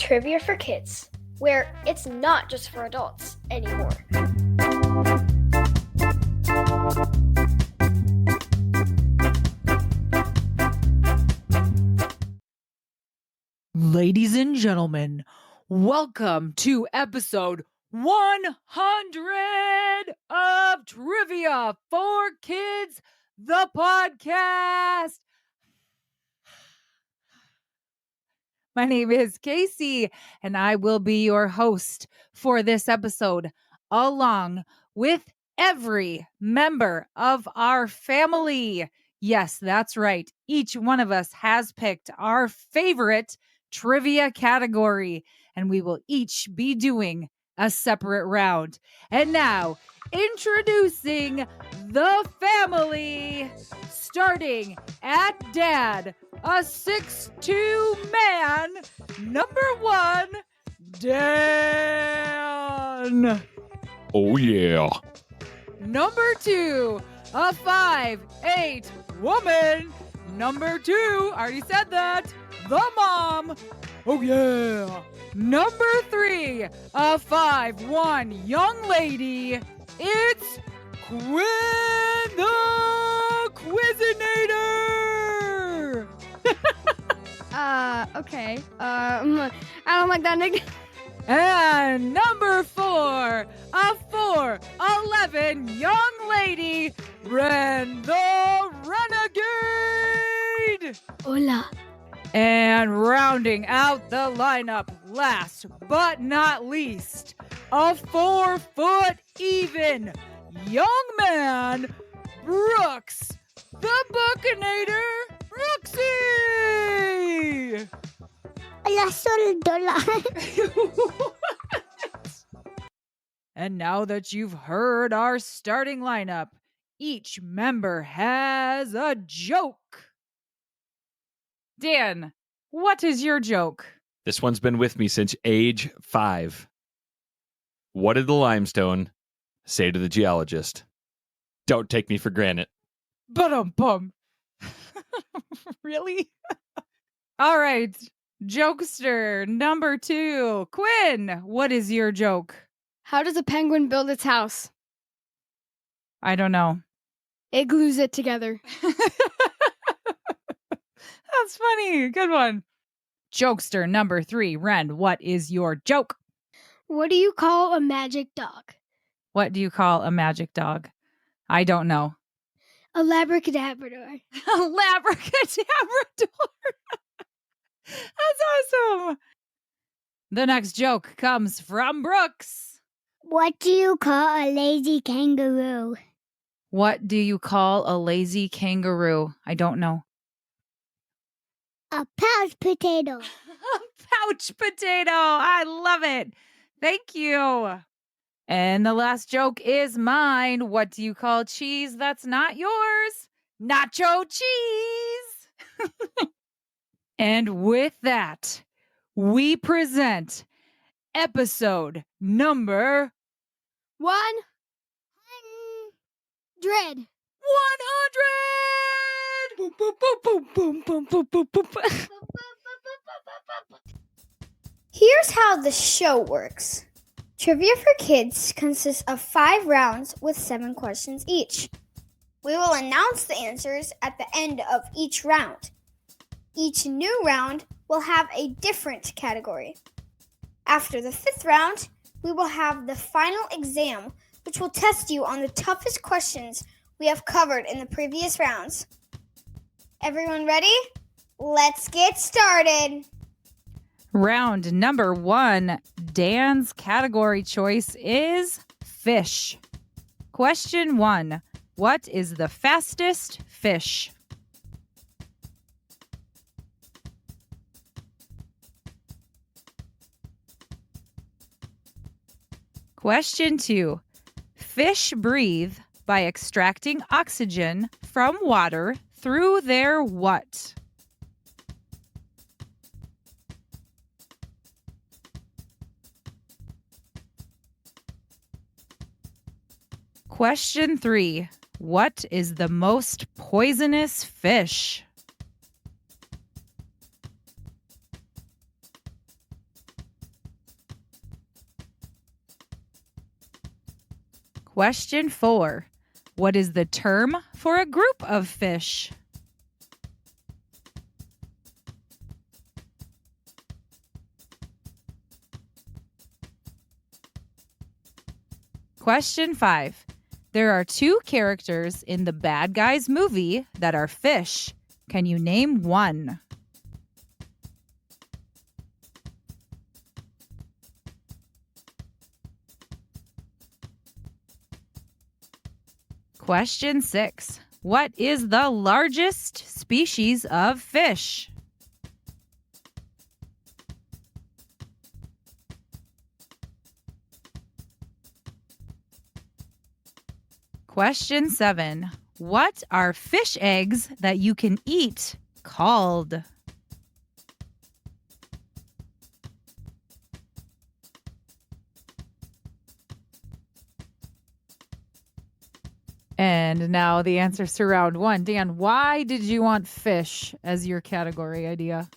Trivia for Kids, where it's not just for adults anymore. Ladies and gentlemen, welcome to episode 100 of Trivia for Kids, the podcast. My name is Casey, and I will be your host for this episode, along with every member of our family. Yes, that's right. Each one of us has picked our favorite trivia category, and we will each be doing a separate round. And now, introducing the family, starting at Dad, a 6'2" man, number one, Dan. Oh, yeah. Number two, a 5'8" woman, number two, already said that, the mom. Oh, yeah. Number three, a 5'1" young lady, it's Quinn the Quizinator. Okay. I don't like that nickname. And number four, a 4'11" young lady, Ren the Renegade. Hola. And rounding out the lineup, last but not least, a 4-foot even young man, Brooks the Buckinator Brooksy. Hola, soldola. And now that you've heard our starting lineup, each member has a joke. Dan, what is your joke? This one's been with me since age 5. What did the limestone say to the geologist? Don't take me for granted. Ba-dum-bum. Really? All right. Jokester number 2. Quinn, what is your joke? How does a penguin build its house? I don't know. It glues it together. That's funny. Good one. Jokester number 3. Ren, what is your joke? What do you call a magic dog? What do you call a magic dog? I don't know. A labracadabrador. A labracadabrador. That's awesome. The next joke comes from Brooks. What do you call a lazy kangaroo? What do you call a lazy kangaroo? I don't know. A pouch potato. A pouch potato. I love it. Thank you. And the last joke is mine. What do you call cheese that's not yours? Nacho cheese. And with that, we present episode number 100. 100. Boom, boom, boom, boom, boom, boom, boom, boom, boom. Here's how the show works. Trivia for Kids consists of 5 rounds with 7 questions each. We will announce the answers at the end of each round. Each new round will have a different category. After the 5th round, we will have the final exam, which will test you on the toughest questions we have covered in the previous rounds. Everyone ready? Let's get started. Round number 1, Dan's category choice is fish. Question 1, what is the fastest fish? Question 2, fish breathe by extracting oxygen from water through their what? Question 3. What is the most poisonous fish? Question 4. What is the term for a group of fish? Question 5. There are 2 characters in the Bad Guys movie that are fish. Can you name one? Question 6. What is the largest species of fish? Question 7. What are fish eggs that you can eat called? And now the answers to round 1. Dan, why did you want fish as your category idea?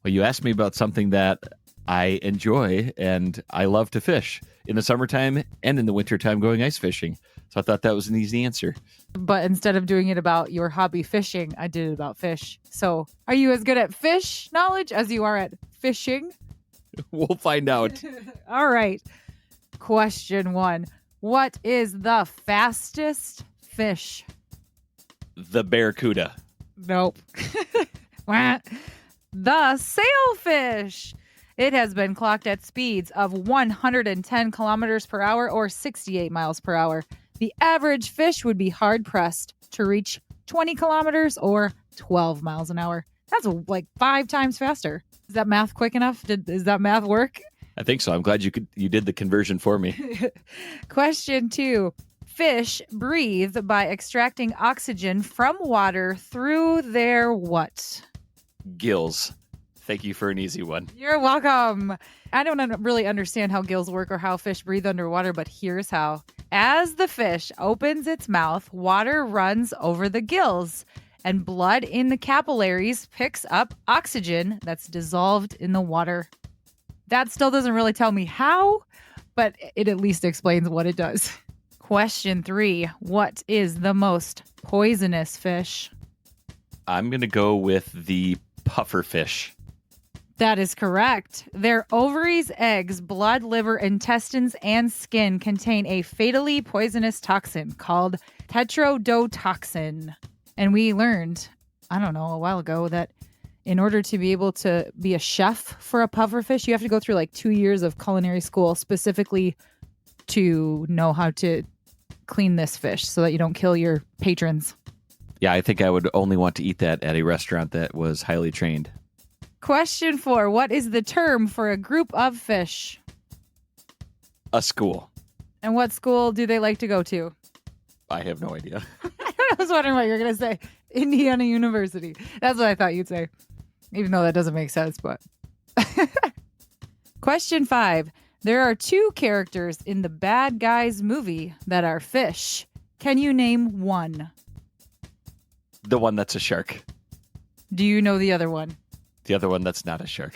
Well, you asked me about something that I enjoy, and I love to fish in the summertime and in the wintertime going ice fishing. So I thought that was an easy answer. But instead of doing it about your hobby fishing, I did it about fish. So are you as good at fish knowledge as you are at fishing? We'll find out. All right. Question 1. What is the fastest fish? The barracuda. Nope. The sailfish. It has been clocked at speeds of 110 kilometers per hour or 68 miles per hour. The average fish would be hard-pressed to reach 20 kilometers or 12 miles an hour. That's like 5 times faster. Is that math quick enough? Does that math work? I think so. I'm glad you did the conversion for me. Question 2. Fish breathe by extracting oxygen from water through their what? Gills. Thank you for an easy one. You're welcome. I don't really understand how gills work or how fish breathe underwater, but here's how. As the fish opens its mouth, water runs over the gills, and blood in the capillaries picks up oxygen that's dissolved in the water. That still doesn't really tell me how, but it at least explains what it does. Question 3. What is the most poisonous fish? I'm going to go with the pufferfish. That is correct. Their ovaries, eggs, blood, liver, intestines, and skin contain a fatally poisonous toxin called tetrodotoxin. And we learned, I don't know, a while ago that in order to be able to be a chef for a pufferfish, you have to go through like 2 years of culinary school specifically to know how to clean this fish so that you don't kill your patrons. Yeah, I think I would only want to eat that at a restaurant that was highly trained. Question 4. What is the term for a group of fish? A school. And what school do they like to go to? I have no idea. I was wondering what you were going to say. Indiana University. That's what I thought you'd say. Even though that doesn't make sense, but. Question 5. There are 2 characters in the Bad Guys movie that are fish. Can you name one? The one that's a shark. Do you know the other one? The other one that's not a shark.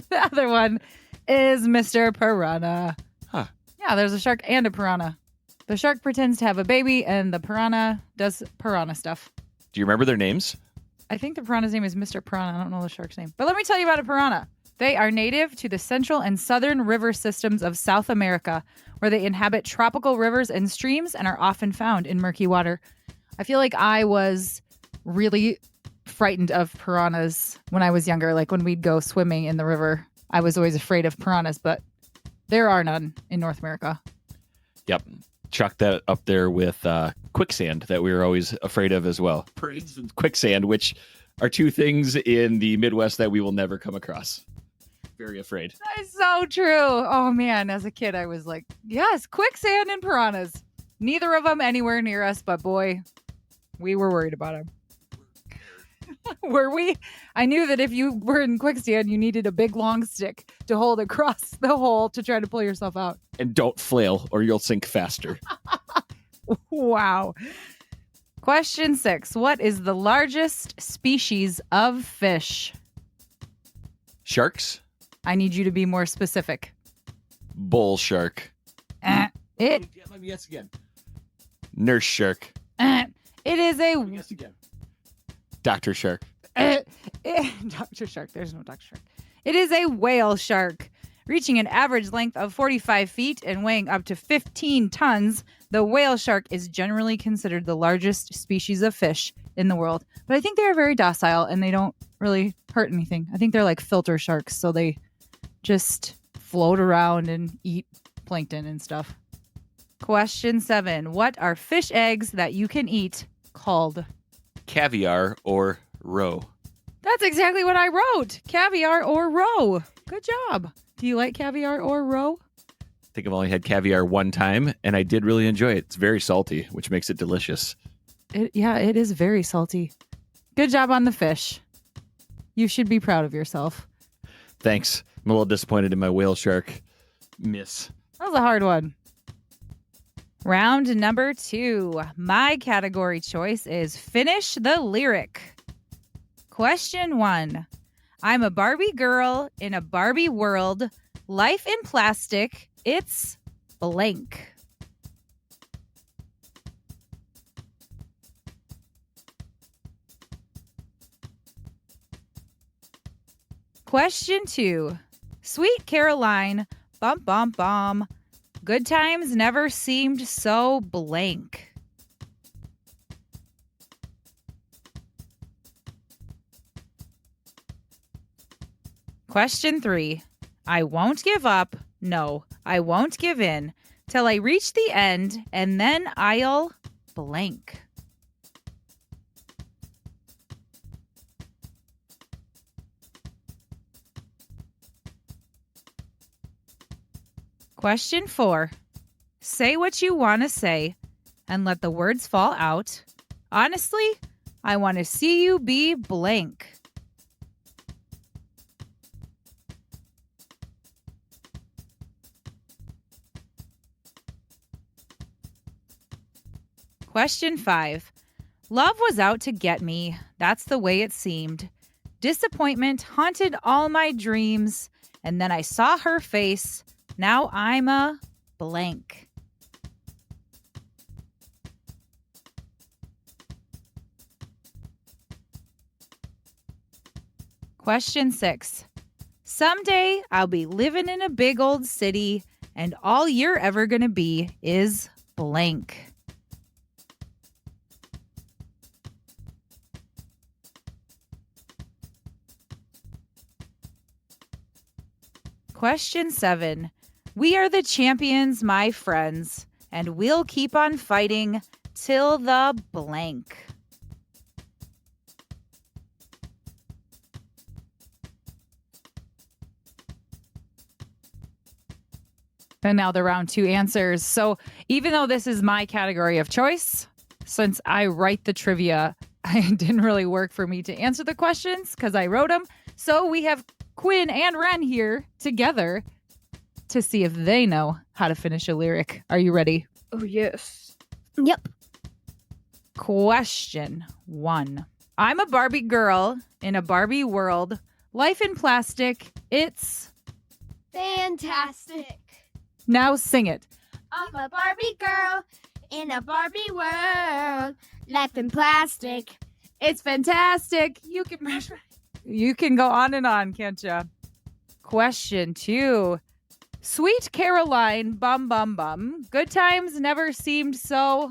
The other one is Mr. Piranha. Huh. Yeah, there's a shark and a piranha. The shark pretends to have a baby, and the piranha does piranha stuff. Do you remember their names? I think the piranha's name is Mr. Piranha. I don't know the shark's name. But let me tell you about a piranha. They are native to the central and southern river systems of South America, where they inhabit tropical rivers and streams and are often found in murky water. I feel like I was really frightened of piranhas when I was younger. Like when we'd go swimming in the river, I was always afraid of piranhas, but there are none in North America. Yep. Chuck that up there with quicksand that we were always afraid of as well. Quicksand, which are 2 things in the Midwest that we will never come across. Very afraid. That is so true. Oh man, as a kid, I was like, yes, quicksand and piranhas. Neither of them anywhere near us, but boy, we were worried about them. Were we? I knew that if you were in quicksand, you needed a big long stick to hold across the hole to try to pull yourself out. And don't flail or you'll sink faster. Wow. Question 6. What is the largest species of fish? Sharks? I need you to be more specific. Bull shark. It Let me guess again. Nurse shark. it is a Guess again. Dr. Shark. Dr. Shark. There's no Dr. Shark. It is a whale shark. Reaching an average length of 45 feet and weighing up to 15 tons, the whale shark is generally considered the largest species of fish in the world. But I think they are very docile and they don't really hurt anything. I think they're like filter sharks, so they just float around and eat plankton and stuff. Question 7. What are fish eggs that you can eat called? Caviar or roe. That's exactly what I wrote. Caviar or roe. Good job. Do you like caviar or roe? I think I've only had caviar one time, and I did really enjoy it. It's very salty, which makes it delicious. It is very salty. Good job on the fish. You should be proud of yourself. Thanks. I'm a little disappointed in my whale shark miss. That was a hard one. Round number 2. My category choice is Finish the Lyric. Question 1. I'm a Barbie girl in a Barbie world. Life in plastic. It's blank. Question 2. Sweet Caroline, bum bum bum. Good times never seemed so blank. Question 3. I won't give up. No, I won't give in till I reach the end, and then I'll blank. Question 4. Say what you want to say and let the words fall out. Honestly, I want to see you be blank. Question 5. Love was out to get me. That's the way it seemed. Disappointment haunted all my dreams. And then I saw her face. Now I'm a blank. Question 6. Someday I'll be living in a big old city, and all you're ever going to be is blank. Question 7. We are the champions, my friends, and we'll keep on fighting till the blank. And now the round 2 answers. So even though this is my category of choice, since I write the trivia, it didn't really work for me to answer the questions because I wrote them. So we have Quinn and Ren here together to see if they know how to finish a lyric. Are you ready? Oh, yes. Yep. Question 1. I'm a Barbie girl in a Barbie world. Life in plastic. It's fantastic. Now sing it. I'm a Barbie girl in a Barbie world. Life in plastic. It's fantastic. You can go on and on, can't you? Question 2. Sweet Caroline, bum bum bum. Good times never seemed so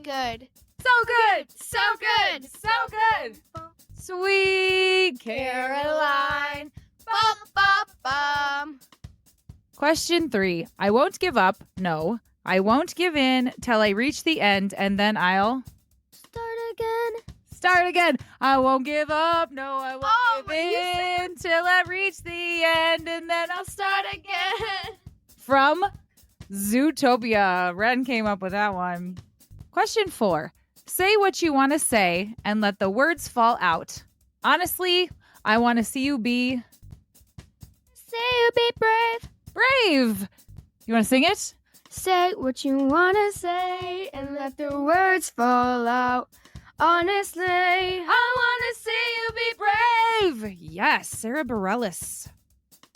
Good. So good. So good. So good. Sweet Caroline. Bum, bum, bum. Question 3. I won't give up. No, I won't give in till I reach the end, and then I'll start again. I won't give up. No, I won't give in till I reach the end, and then I'll start again. From Zootopia. Ren came up with that one. Question 4. Say what you want to say and let the words fall out. Honestly, I want to see you be brave. Brave. You want to sing it? Say what you want to say and let the words fall out. Honestly, I want to see you be brave. Yes, Sarah Bareilles.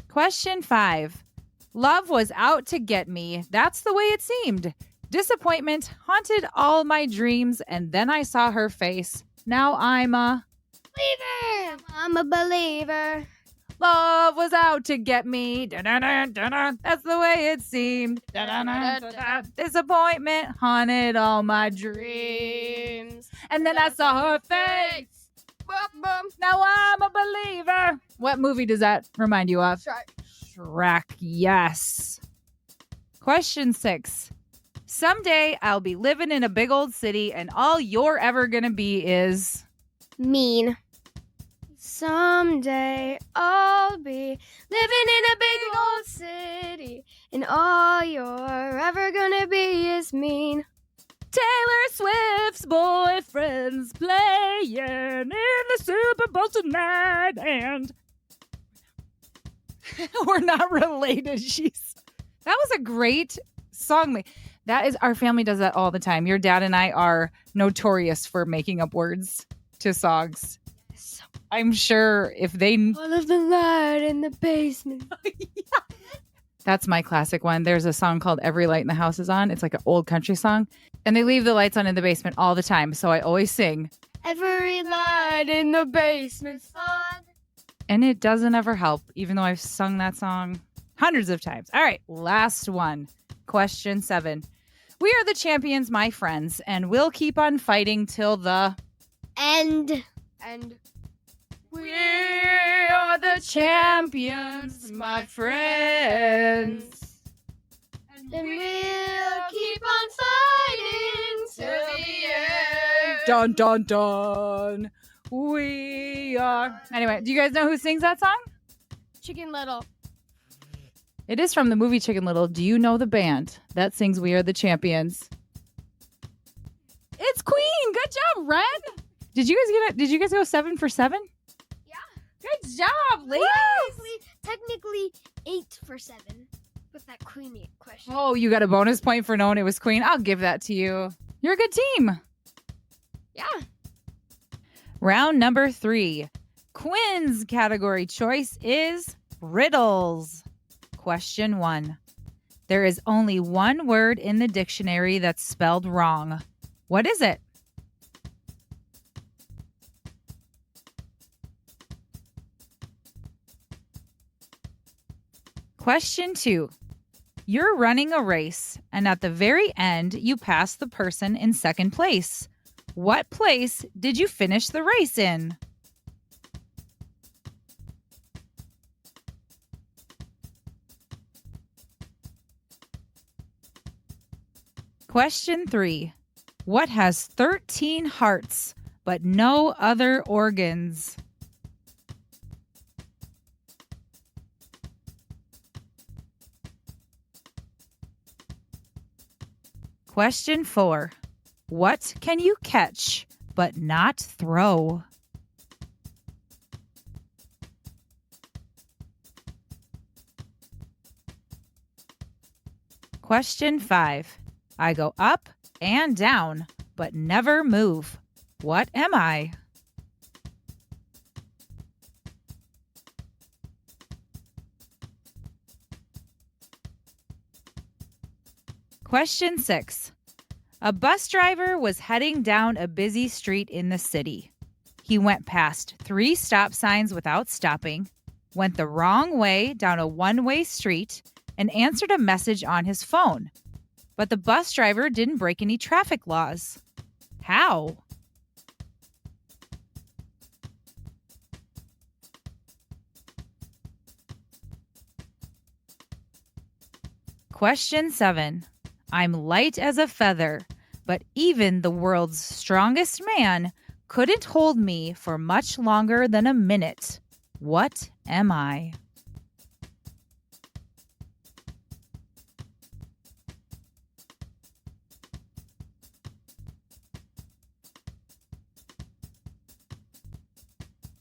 Question 5. Love was out to get me. That's the way it seemed. Disappointment haunted all my dreams, and then I saw her face. Now I'm a Believer! I'm a believer. love was out to get me. Da-da-da-da-da. That's the way it seemed. Da-da-da-da-da. Disappointment haunted all my dreams, and then I saw her face. Now I'm a believer. What movie does that remind you of? Shrek. Yes. Question 6. Someday I'll be living in a big old city, and all you're ever gonna be is Mean. Someday I'll be living in a big old city, and all you're ever gonna be is mean. Taylor Swift's boyfriend's playing in the Super Bowl tonight, and we're not related. That was a great song. That is, our family does that all the time. Your dad and I are notorious for making up words to songs. I'm sure if they All of the light in the basement. That's my classic one. There's a song called Every Light in the House is On. It's like an old country song. And they leave the lights on in the basement all the time. So I always sing. Every light in the basement's on. And it doesn't ever help, even though I've sung that song hundreds of times. All right, last one. Question 7. We are the champions, my friends, and we'll keep on fighting till the And we are the champions, my friends. then we'll keep on fighting till the end. Dun, dun, dun. We are. Anyway, do you guys know who sings that song? Chicken Little. It is from the movie Chicken Little. Do you know the band that sings We Are the Champions? It's Queen. Good job, Ren. Did you guys go 7 for 7? Yeah. Good job, ladies. Technically 8 for 7 with that Queen question. Oh, you got a bonus point for knowing it was Queen. I'll give that to you. You're a good team. Yeah. Round number 3. Quinn's category choice is riddles. Question 1. There is only one word in the dictionary that's spelled wrong. What is it? Question 2. You're running a race, and at the very end, you pass the person in second place. What place did you finish the race in? Question 3. What has 13 hearts but no other organs? Question 4. What can you catch but not throw? Question 5. I go up and down, but never move. What am I? Question 6. A bus driver was heading down a busy street in the city. He went past 3 stop signs without stopping, went the wrong way down a one-way street, and answered a message on his phone. But the bus driver didn't break any traffic laws. How? Question 7. I'm light as a feather, but even the world's strongest man couldn't hold me for much longer than a minute. What am I?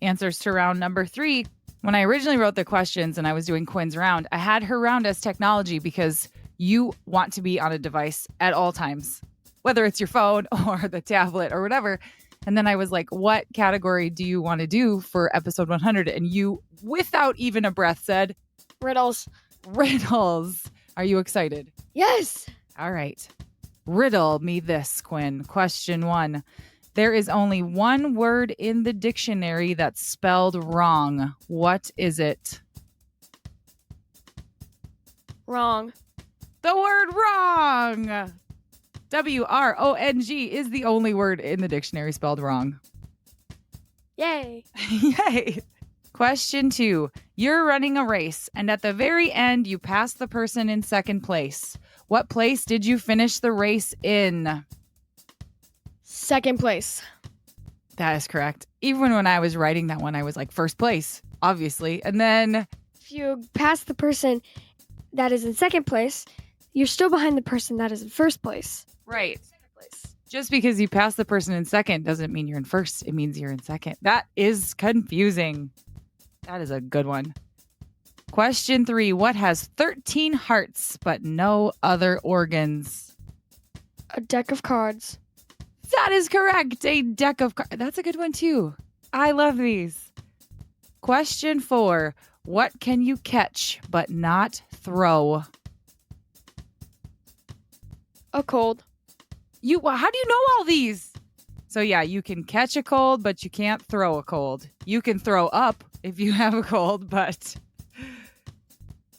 Answers to round number 3. When I originally wrote the questions and I was doing Quinn's round, I had her round as technology because you want to be on a device at all times, whether it's your phone or the tablet or whatever. And then I was like, what category do you want to do for episode 100? And you, without even a breath, said, Riddles. Riddles. Are you excited? Yes. All right. Riddle me this, Quinn. Question 1. There is only one word in the dictionary that's spelled wrong. What is it? Wrong. The word wrong. WRONG is the only word in the dictionary spelled wrong. Yay. Yay. Question 2. You're running a race, and at the very end, you pass the person in second place. What place did you finish the race in? Second place. That is correct. Even when I was writing that one, I was like, first place, obviously. And then, If you pass the person that is in second place, you're still behind the person that is in first place. right. Second place. Just because you pass the person in second doesn't mean you're in first. It means you're in second. That is confusing. That is a good one. Question 3. What has 13 hearts but no other organs? A deck of cards. That is correct. A deck of cards. That's a good one too. I love these. Question 4. What can you catch but not throw? A cold. How do you know all these? So yeah, you can catch a cold, but you can't throw a cold. You can throw up if you have a cold, but...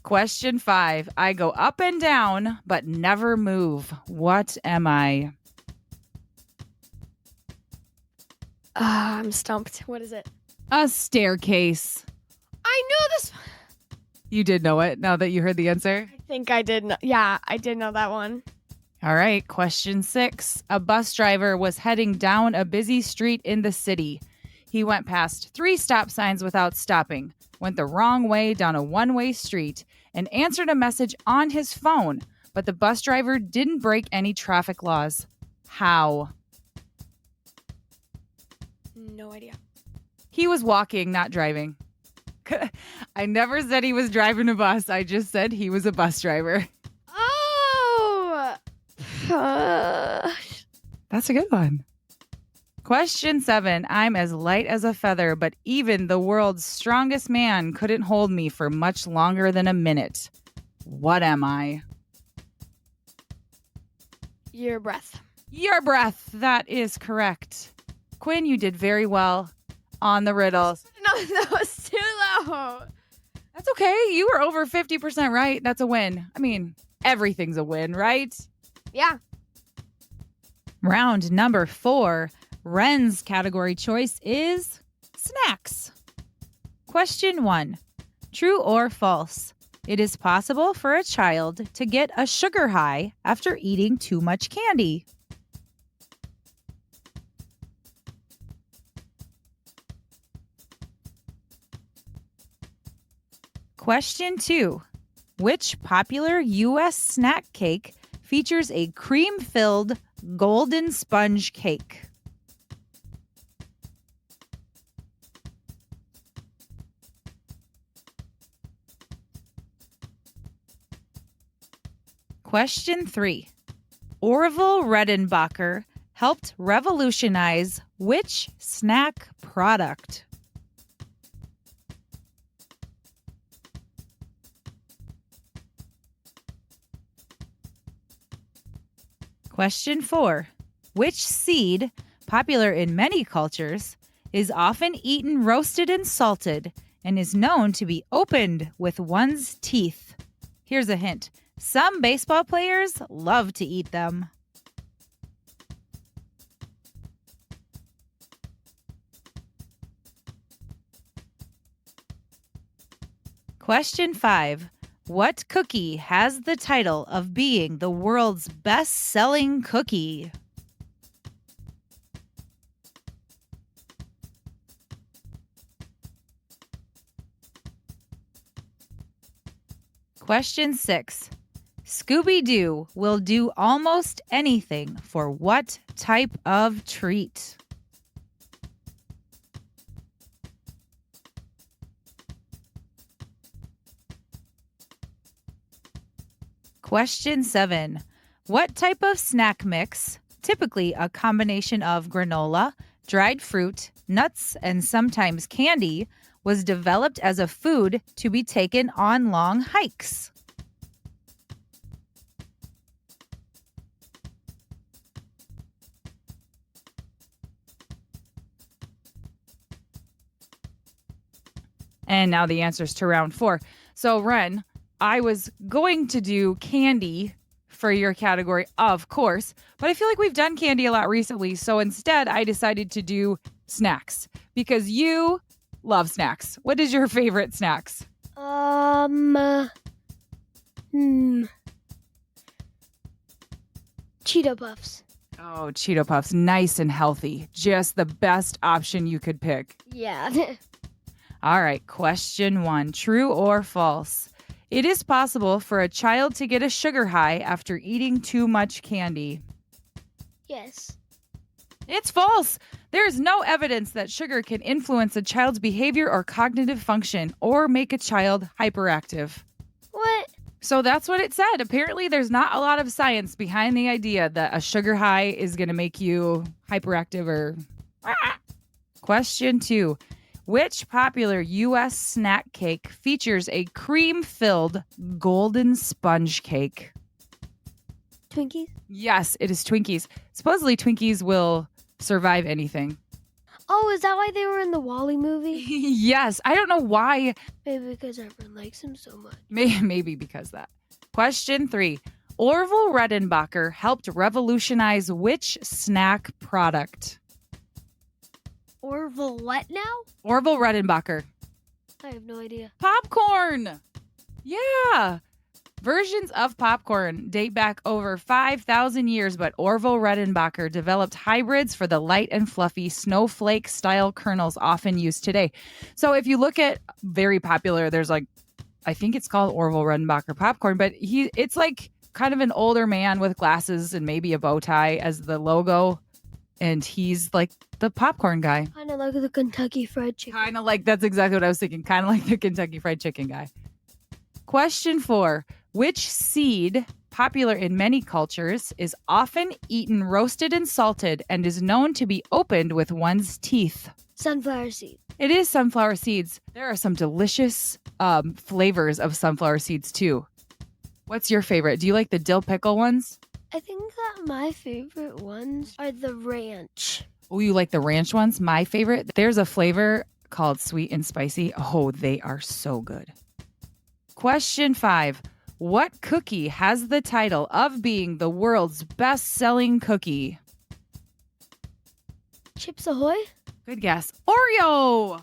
Question 5. I go up and down, but never move. What am I? I'm stumped. What is it? A staircase. I knew this. You did know it now that you heard the answer? I think I did. Yeah, I did know that one. All right, question 6. A bus driver was heading down a busy street in the city. He went past 3 stop signs without stopping, went the wrong way down a one-way street, and answered a message on his phone, but the bus driver didn't break any traffic laws. How? No idea. He was walking, not driving. I never said he was driving a bus. I just said he was a bus driver. Oh! That's a good one. Question 7. I'm as light as a feather, but even the world's strongest man couldn't hold me for much longer than a minute. What am I? Your breath. Your breath. That is correct. Quinn, you did very well on the riddles. No, that was too low. That's okay. You were over 50% right. That's a win. I mean, everything's a win, right? Yeah. Round number 4. Ren's category choice is snacks. Question 1. True or false? It is possible for a child to get a sugar high after eating too much candy. Question 2. Which popular U.S. snack cake features a cream-filled golden sponge cake? Question 3. Orville Redenbacher helped revolutionize which snack product? Question 4. Which seed, popular in many cultures, is often eaten roasted and salted and is known to be opened with one's teeth? Here's a hint. Some baseball players love to eat them. Question 5. What cookie has the title of being the world's best-selling cookie? Question 6. Scooby-Doo will do almost anything for what type of treat? Question 7. What type of snack mix, typically a combination of granola, dried fruit, nuts, and sometimes candy, was developed as a food to be taken on long hikes? And now the answers to round 4. So, Ren, I was going to do candy for your category, of course, but I feel like we've done candy a lot recently. So instead, I decided to do snacks because you love snacks. What is your favorite snacks? Cheeto Puffs. Oh, Cheeto Puffs. Nice and healthy. Just the best option you could pick. Yeah. All right. Question 1. True or false? It is possible for a child to get a sugar high after eating too much candy. Yes. It's false. There is no evidence that sugar can influence a child's behavior or cognitive function or make a child hyperactive. What? So that's what it said. Apparently, there's not a lot of science behind the idea that a sugar high is going to make you hyperactive or... Question 2. Which popular U.S. snack cake features a cream-filled golden sponge cake? Twinkies? Yes, it is Twinkies. Supposedly, Twinkies will survive anything. Oh, is that why they were in the Wall-E movie? Yes, I don't know why. Maybe because everyone likes him so much. Maybe because of that. Question 3. Orville Redenbacher helped revolutionize which snack product? Orville what now? Orville Redenbacher. I have no idea. Popcorn. Yeah. Versions of popcorn date back over 5,000 years, but Orville Redenbacher developed hybrids for the light and fluffy snowflake-style kernels often used today. So if you look at very popular, there's like, I think it's called Orville Redenbacher popcorn, but it's like kind of an older man with glasses and maybe a bow tie as the logo. And he's like the popcorn guy. Kind of like the Kentucky Fried Chicken. Kind of like, that's exactly what I was thinking. Kind of like the Kentucky Fried Chicken guy. Question 4. Which seed, popular in many cultures, is often eaten roasted and salted and is known to be opened with one's teeth? Sunflower seed. It is sunflower seeds. There are some delicious flavors of sunflower seeds too. What's your favorite? Do you like the dill pickle ones? I think that my favorite ones are the ranch. Oh, you like the ranch ones? My favorite, there's a flavor called sweet and spicy. Oh, they are so good. Question 5. What cookie has the title of being the world's best-selling cookie? Chips Ahoy? Good guess. Oreo!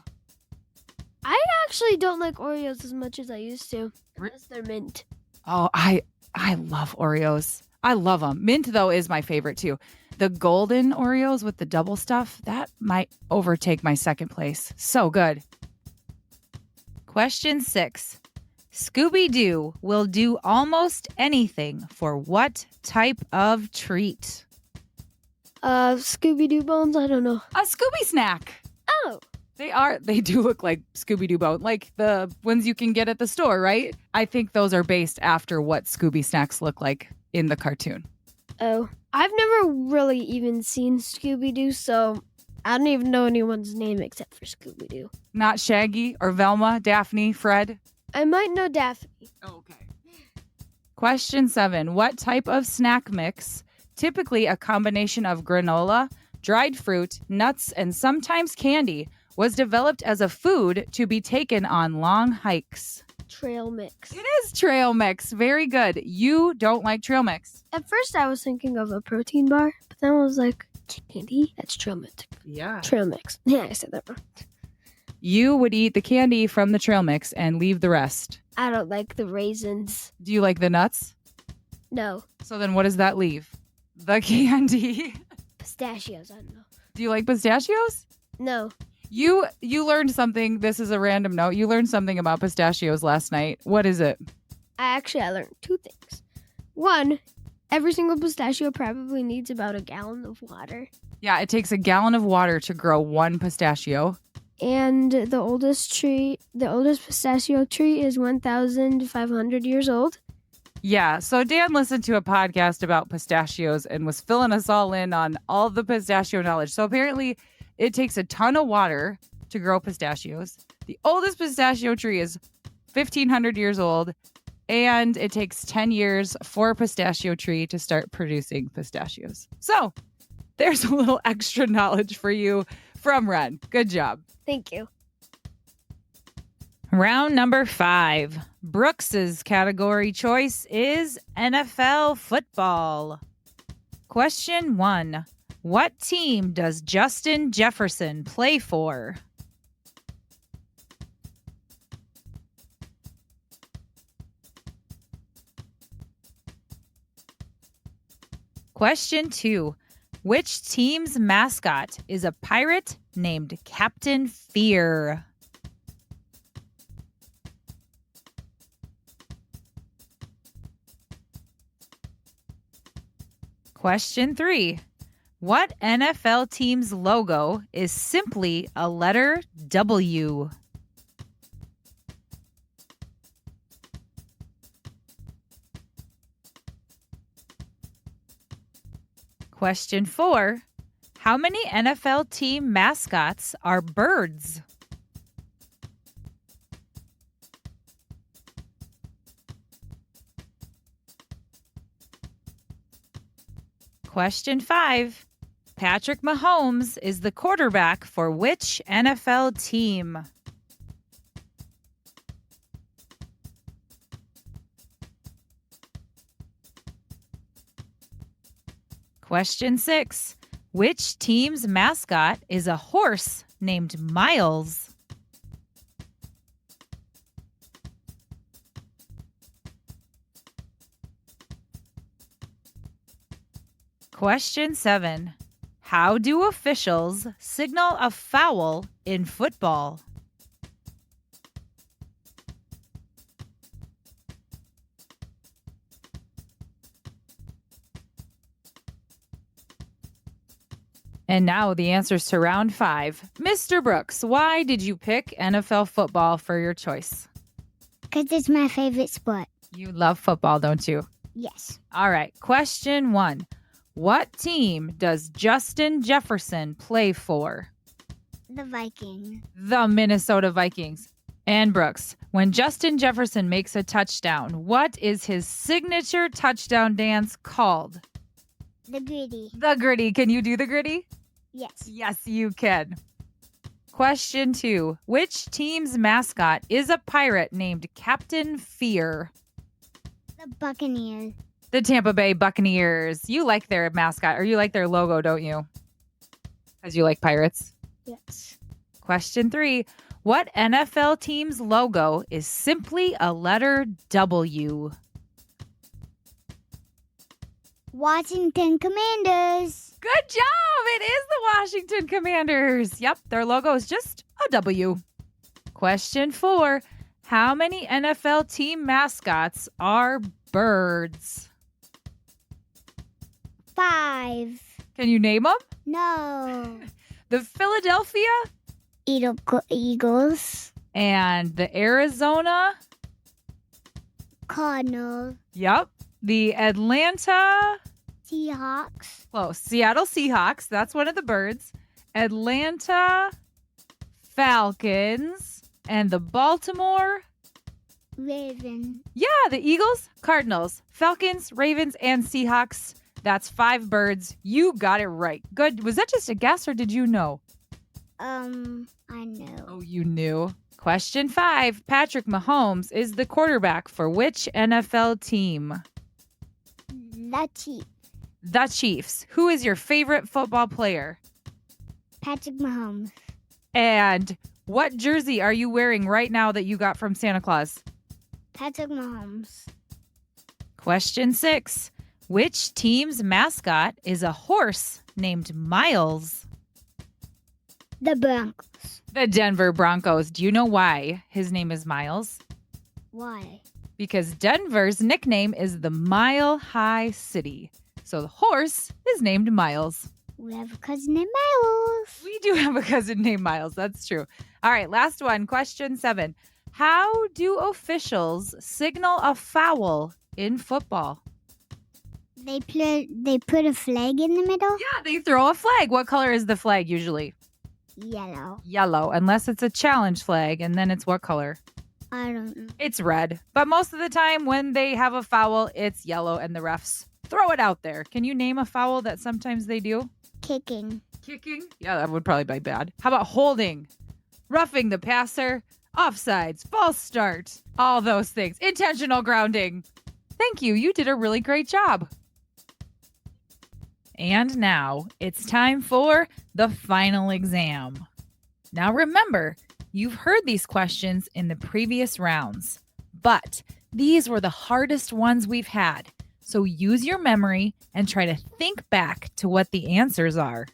I actually don't like Oreos as much as I used to. Unless they're mint. Oh, I love Oreos. I love them. Mint, though, is my favorite, too. The golden Oreos with the double stuff, that might overtake my second place. So good. Question 6. Scooby-Doo will do almost anything for what type of treat? Scooby-Doo bones? I don't know. A Scooby snack. Oh. They do look like Scooby-Doo bone, like the ones you can get at the store, right? I think those are based after what Scooby snacks look like in the cartoon. Oh. I've never really even seen Scooby-Doo, so I don't even know anyone's name except for Scooby-Doo. Not Shaggy or Velma, Daphne, Fred? I might know Daphne. Okay. Question 7. What type of snack mix, typically a combination of granola, dried fruit, nuts, and sometimes candy, was developed as a food to be taken on long hikes? Trail mix. It is trail mix. Very good. You don't like trail mix. At first I was thinking of a protein bar, but then I was like, candy? That's trail mix. Yeah. Trail mix. Yeah, I said that wrong. You would eat the candy from the trail mix and leave the rest. I don't like the raisins. Do you like the nuts? No. So then what does that leave? The candy. Pistachios, I don't know. Do you like pistachios? No. You learned something. This is a random note. You learned something about pistachios last night. What is it? I learned 2 things. 1, every single pistachio probably needs about a gallon of water. Yeah, it takes a gallon of water to grow one pistachio. And the oldest pistachio tree is 1,500 years old. Yeah, so Dan listened to a podcast about pistachios and was filling us all in on all the pistachio knowledge. So apparently it takes a ton of water to grow pistachios. The oldest pistachio tree is 1,500 years old, and it takes 10 years for a pistachio tree to start producing pistachios. So there's a little extra knowledge for you from Ren. Good job. Thank you. Round number 5. Brooks's category choice is NFL football. Question 1. What team does Justin Jefferson play for? Question 2. Which team's mascot is a pirate named Captain Fear? Question 3. What NFL team's logo is simply a letter W? Question 4. How many NFL team mascots are birds? Question 5. Patrick Mahomes is the quarterback for which NFL team? Question 6. Which team's mascot is a horse named Miles? Question 7. How do officials signal a foul in football? And now the answers to round 5. Mr. Brooks, why did you pick NFL football for your choice? Because it's my favorite sport. You love football, don't you? Yes. All right. Question 1. What team does Justin Jefferson play for? The Vikings. The Minnesota Vikings. And Brooks, when Justin Jefferson makes a touchdown, what is his signature touchdown dance called? The Gritty. The Gritty. Can you do the Gritty? Yes. Yes, you can. Question 2. Which team's mascot is a pirate named Captain Fear? The Buccaneers. The Tampa Bay Buccaneers. You like their mascot, or you like their logo, don't you? Because you like pirates. Yes. Question 3. What NFL team's logo is simply a letter W? Washington Commanders. Good job! It is the Washington Commanders. Yep, their logo is just a W. Question 4. How many NFL team mascots are birds? 5. Can you name them? No. The Philadelphia Eagles. and the Arizona. Cardinals. Yep. The Atlanta. Seahawks. Close. Seattle Seahawks. That's one of the birds. Atlanta Falcons and the Baltimore. Raven. Yeah, the Eagles, Cardinals, Falcons, Ravens, and Seahawks. That's 5 birds. You got it right. Good. Was that just a guess or did you know? I know. Oh, you knew. Question 5. Patrick Mahomes is the quarterback for which NFL team? The Chief. The Chiefs. Who is your favorite football player? Patrick Mahomes. And what jersey are you wearing right now that you got from Santa Claus? Patrick Mahomes. Question 6. Which team's mascot is a horse named Miles? The Broncos. The Denver Broncos. Do you know why his name is Miles? Why? Because Denver's nickname is the Mile High City. So the horse is named Miles. We have a cousin named Miles. We do have a cousin named Miles. That's true. All right, last one. Question 7. How do officials signal a foul in football? They put a flag in the middle. Yeah, they throw a flag. What color is the flag usually? Yellow. Yellow, unless it's a challenge flag, and then it's what color? I don't know. It's red. But most of the time when they have a foul, it's yellow and the refs throw it out there. Can you name a foul that sometimes they do? Kicking. Kicking? Yeah, that would probably be bad. How about holding? Roughing the passer? Offsides? False start? All those things. Intentional grounding. Thank you. You did a really great job. And now it's time for the final exam. Now remember, you've heard these questions in the previous rounds, but these were the hardest ones we've had. So use your memory and try to think back to what the answers are.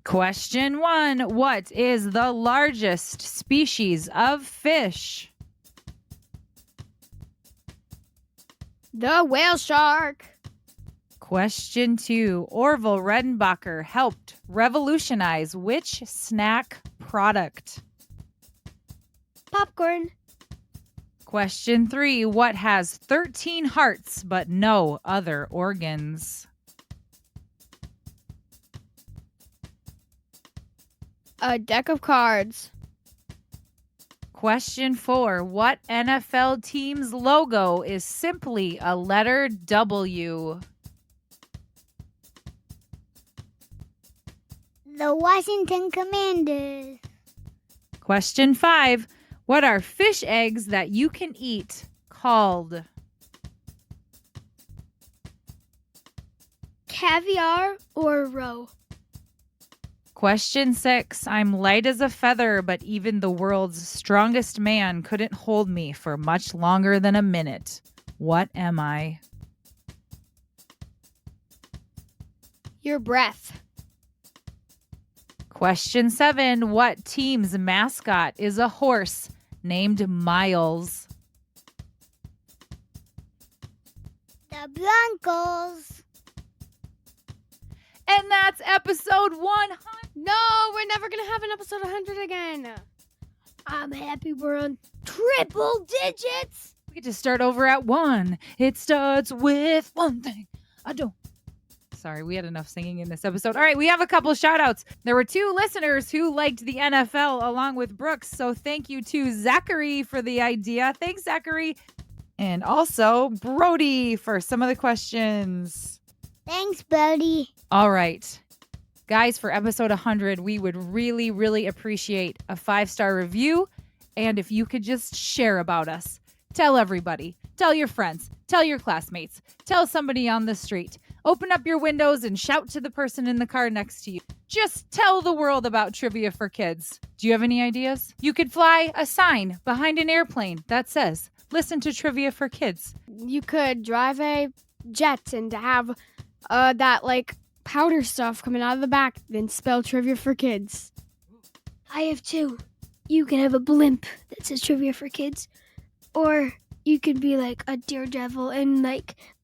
Question 1. What is the largest species of fish? The whale shark. Question 2. Orville Redenbacher helped revolutionize which snack product? Popcorn. Question 3. What has 13 hearts but no other organs? A deck of cards. Question 4. What NFL team's logo is simply a letter W? The Washington Commanders. Question 5. What are fish eggs that you can eat called? Caviar or roe. Question 6. I'm light as a feather, but even the world's strongest man couldn't hold me for much longer than a minute. What am I? Your breath. Question 7. What team's mascot is a horse named Miles? The Broncos. And that's episode 100. No, we're never going to have an episode 100 again. I'm happy we're on triple digits. We get to start over at 1. It starts with one thing. I don't. Sorry, we had enough singing in this episode. All right, we have a couple shout outs. There were 2 listeners who liked the NFL along with Brooks. So thank you to Zachary for the idea. Thanks, Zachary. And also Brody for some of the questions. Thanks, Brody. All right. Guys, for episode 100, we would really, really appreciate a 5-star review. And if you could just share about us, tell everybody, tell your friends, tell your classmates, tell somebody on the street. Open up your windows and shout to the person in the car next to you. Just tell the world about Trivia for Kids. Do you have any ideas? You could fly a sign behind an airplane that says, listen to Trivia for Kids. You could drive a jet and have that powder stuff coming out of the back, then spell Trivia for Kids. I have 2. You can have a blimp that says Trivia for Kids, or you could be like a daredevil and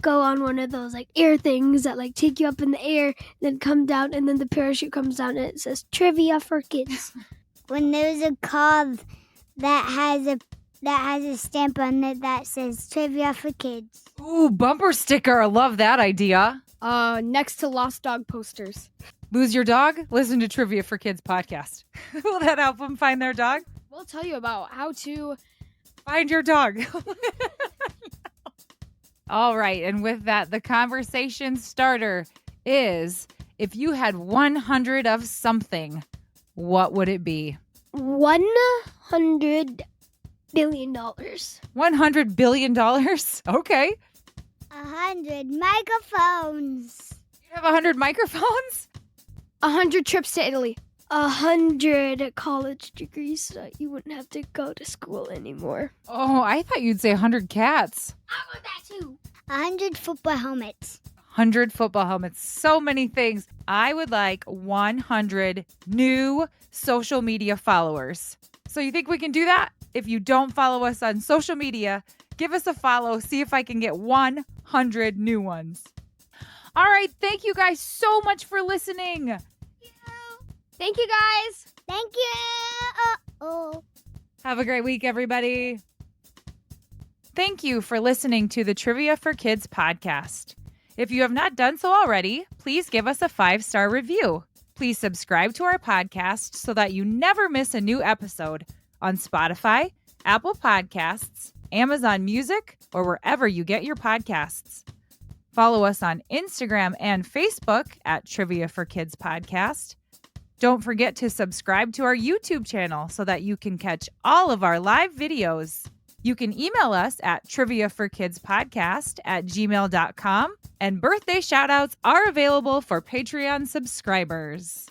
go on one of those air things that take you up in the air, then come down, and then the parachute comes down and it says Trivia for Kids. When there's a car that has a stamp on it that says Trivia for Kids. Ooh, bumper sticker. I love that idea. Next to Lost Dog posters. Lose your dog? Listen to Trivia for Kids podcast. Will that help them find their dog? We'll tell you about how to find your dog. All right. And with that, the conversation starter is, if you had 100 of something, what would it be? $100 billion. $100 billion? Okay. 100 microphones. You have 100 microphones? 100 trips to Italy. 100 college degrees so that you wouldn't have to go to school anymore. Oh, I thought you'd say 100 cats. I want that too. 100 football helmets. 100 football helmets. So many things. I would like 100 new social media followers. So you think we can do that? If you don't follow us on social media, give us a follow. See if I can get 100 new ones. All right. Thank you guys so much for listening. Thank you, guys. Thank you. Have a great week, everybody. Thank you for listening to the Trivia for Kids podcast. If you have not done so already, please give us a 5-star review. Please subscribe to our podcast so that you never miss a new episode on Spotify, Apple Podcasts, Amazon Music, or wherever you get your podcasts. Follow us on Instagram and Facebook at Trivia for Kids Podcast. Don't forget to subscribe to our YouTube channel so that you can catch all of our live videos. You can email us at triviaforkidspodcast@gmail.com, and birthday shoutouts are available for Patreon subscribers.